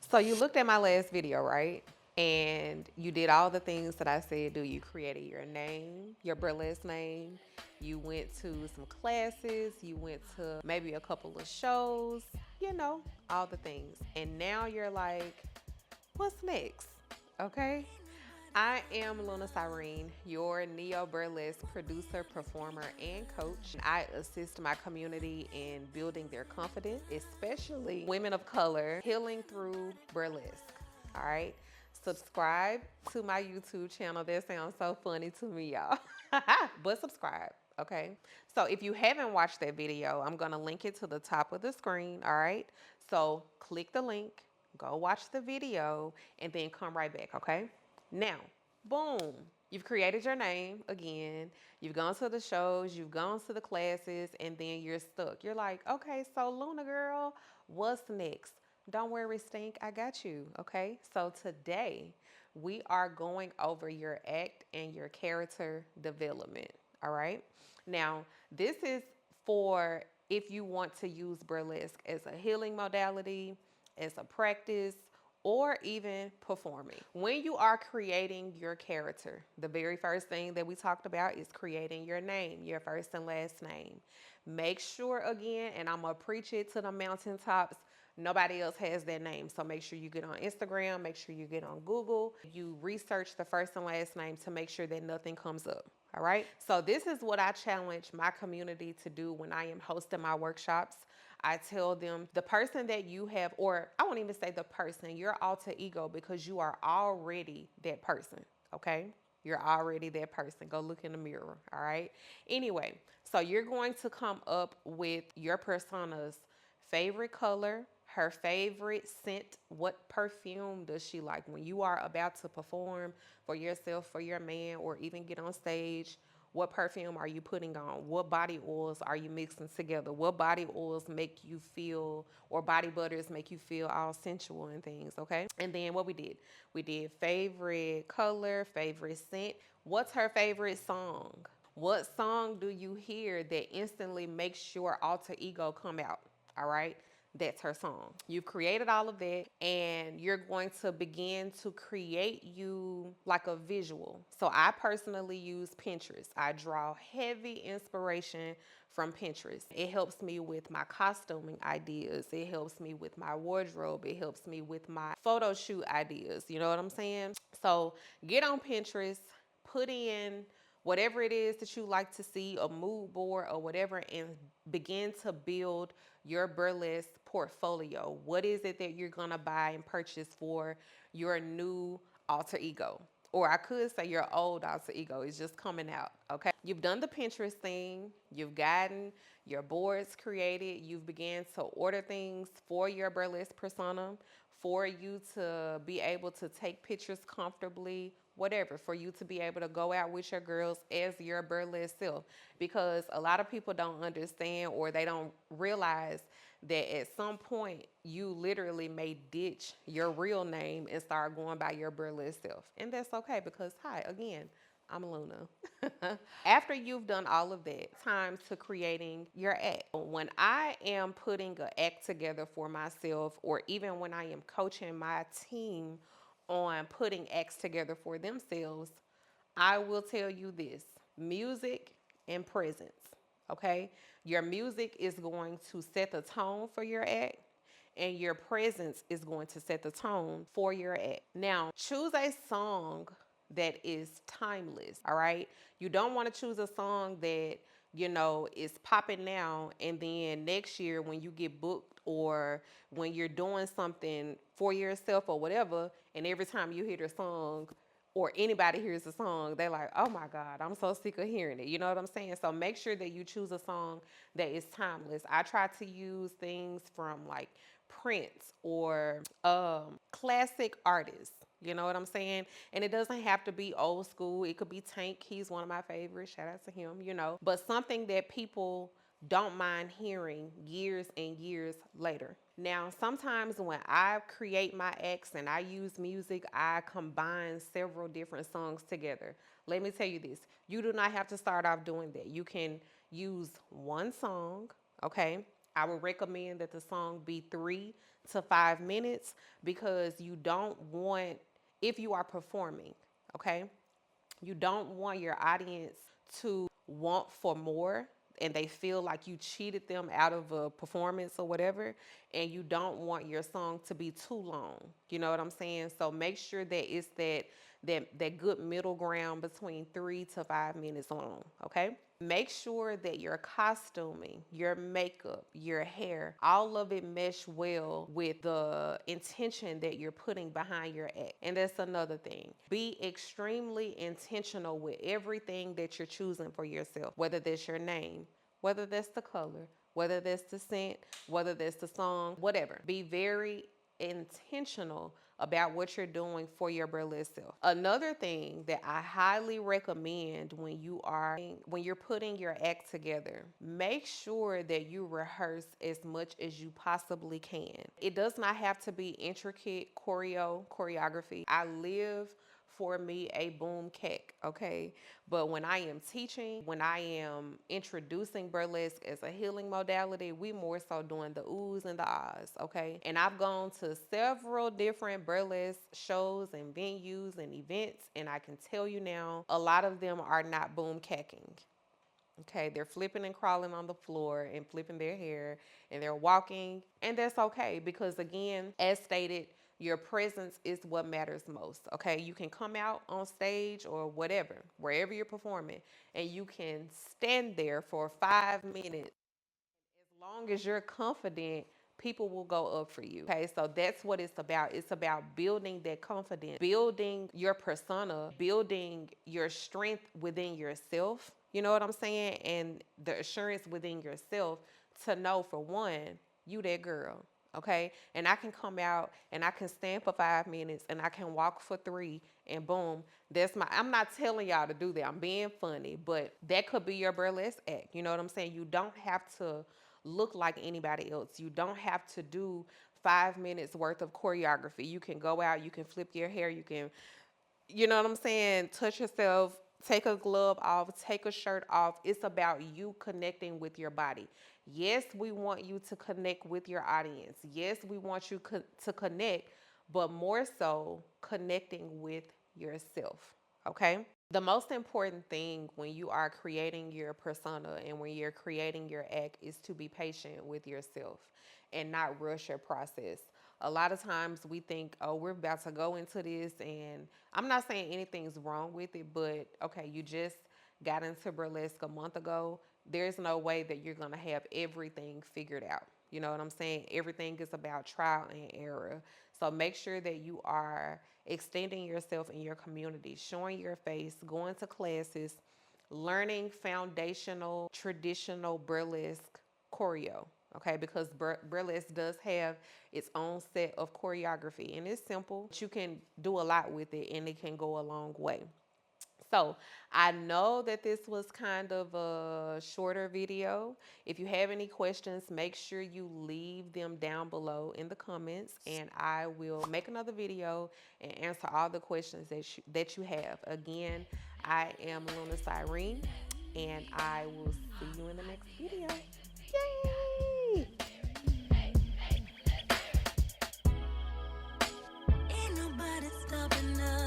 So you looked at my last video, right? And you did all the things that I said do. You created your name, your burlesque name. You went to some classes. You went to maybe a couple of shows, you know, all the things. And now you're like, what's next? Okay. I am Luna Sirene, your Neo Burlesque producer, performer, and coach. I assist my community in building their confidence, especially women of color, healing through burlesque. All right. Subscribe to my YouTube channel. That sounds so funny to me, y'all. But subscribe. Okay. So if you haven't watched that video, I'm going to link it to the top of the screen. All right. So click the link, go watch the video, and then come right back. Okay. Now, boom, you've created your name again. You've gone to the shows, you've gone to the classes, and then you're stuck. You're like, okay, so Luna girl, what's next? Don't worry, Stink, I got you. Okay, so today we are going over your act and your character development. All right, now this is for if you want to use burlesque as a healing modality, as a practice, or even performing. When you are creating your character, the very first thing that we talked about is creating your name, your first and last name. Make sure again, and I'm gonna preach it to the mountaintops, nobody else has that name. So make sure you get on Instagram, make sure you get on Google, you research the first and last name to make sure that nothing comes up. All right. So this is what I challenge my community to do when I am hosting my workshops. I tell them the person that you have, or I won't even say the person, your alter ego, because you are already that person. Okay. You're already that person. Go look in the mirror. All right. Anyway, so you're going to come up with your persona's favorite color, her favorite scent. What perfume does she like when you are about to perform for yourself, for your man, or even get on stage? What perfume are you putting on? What body oils are you mixing together? What body oils make you feel, or body butters make you feel all sensual and things, okay? And then what we did favorite color, favorite scent. What's her favorite song? What song do you hear that instantly makes your alter ego come out? All right. That's her song. You've created all of that, and you're going to begin to create you like a visual. So I personally use Pinterest. I draw heavy inspiration from Pinterest. It helps me with my costuming ideas. It helps me with my wardrobe. It helps me with my photo shoot ideas. You know what I'm saying? So get on Pinterest, put in whatever it is that you like to see, a mood board or whatever, and begin to build your burlesque portfolio. What is it that you're gonna buy and purchase for your new alter ego? Or I could say your old alter ego is just coming out, okay? You've done the Pinterest thing, you've gotten your boards created, you've began to order things for your burlesque persona, for you to be able to take pictures comfortably, whatever, for you to be able to go out with your girls as your burlesque self. Because a lot of people don't understand, or they don't realize that at some point you literally may ditch your real name and start going by your burlesque self. And that's okay, because hi, again, I'm Luna. After you've done all of that, time to creating your act. When I am putting an act together for myself, or even when I am coaching my team on putting acts together for themselves, I will tell you this: music and presence. Okay? Your music is going to set the tone for your act, and your presence is going to set the tone for your act. Now, choose a song that is timeless, all right? You don't want to choose a song that, is popping now, and then next year when you get booked, or when you're doing something for yourself or whatever, and every time you hear the song, or anybody hears the song, they're like, oh my God, I'm so sick of hearing it. You know what I'm saying? So make sure that you choose a song that is timeless. I try to use things from like Prince, or classic artists. You know what I'm saying? And it doesn't have to be old school. It could be Tank. He's one of my favorites. Shout out to him. But something that people don't mind hearing years and years later. Now, sometimes when I create my acts and I use music, I combine several different songs together. Let me tell you this: you do not have to start off doing that. You can use one song, okay? I would recommend that the song be 3 to 5 minutes, because you don't want, if you are performing, okay, you don't want your audience to want for more and they feel like you cheated them out of a performance or whatever, and you don't want your song to be too long. You know what I'm saying? So make sure that it's that good middle ground between 3 to 5 minutes long, okay? Make sure that your costuming, your makeup, your hair, all of it mesh well with the intention that you're putting behind your act. And that's another thing. Be extremely intentional with everything that you're choosing for yourself, whether that's your name, whether that's the color, whether that's the scent, whether that's the song, whatever. Be very intentional about what you're doing for your burlesque self. Another thing that I highly recommend when you're putting your act together, make sure that you rehearse as much as you possibly can. It does not have to be intricate choreography. I live for me a boom cack, okay? But when I am teaching, when I am introducing burlesque as a healing modality, we more so doing the oohs and the ahs, okay? And I've gone to several different burlesque shows and venues and events, and I can tell you now, a lot of them are not boom cacking. Okay, they're flipping and crawling on the floor and flipping their hair, and they're walking, and that's okay, because again, as stated, your presence is what matters most. Okay, you can come out on stage or whatever, wherever you're performing, and you can stand there for 5 minutes. As long as you're confident, people will go up for you. Okay, so that's what it's about. It's about building that confidence, building your persona, building your strength within yourself. You know what I'm saying? And the assurance within yourself to know, for one, you that girl. Okay, and I can come out and I can stand for 5 minutes and I can walk for three, and boom, I'm not telling y'all to do that. I'm being funny, but that could be your burlesque act. You know what I'm saying? You don't have to look like anybody else. You don't have to do 5 minutes worth of choreography. You can go out, you can flip your hair, you can, you know what I'm saying, touch yourself, take a glove off, take a shirt off. It's about you connecting with your body. Yes, we want you to connect with your audience. Yes, we want you to connect, but more so connecting with yourself, okay? The most important thing when you are creating your persona and when you're creating your act is to be patient with yourself and not rush your process. A lot of times we think, oh, we're about to go into this, and I'm not saying anything's wrong with it, but okay, you just got into burlesque a month ago. There's no way that you're going to have everything figured out. You know what I'm saying? Everything is about trial and error. So make sure that you are extending yourself in your community, showing your face, going to classes, learning foundational, traditional burlesque choreo. Okay, because burlesque does have its own set of choreography, and it's simple. But you can do a lot with it, and it can go a long way. So I know that this was kind of a shorter video. If you have any questions, make sure you leave them down below in the comments, and I will make another video and answer all the questions that you have. Again, I am Luna Sirene, and I will see you in the next video. Yay! Ain't nobody stopping us.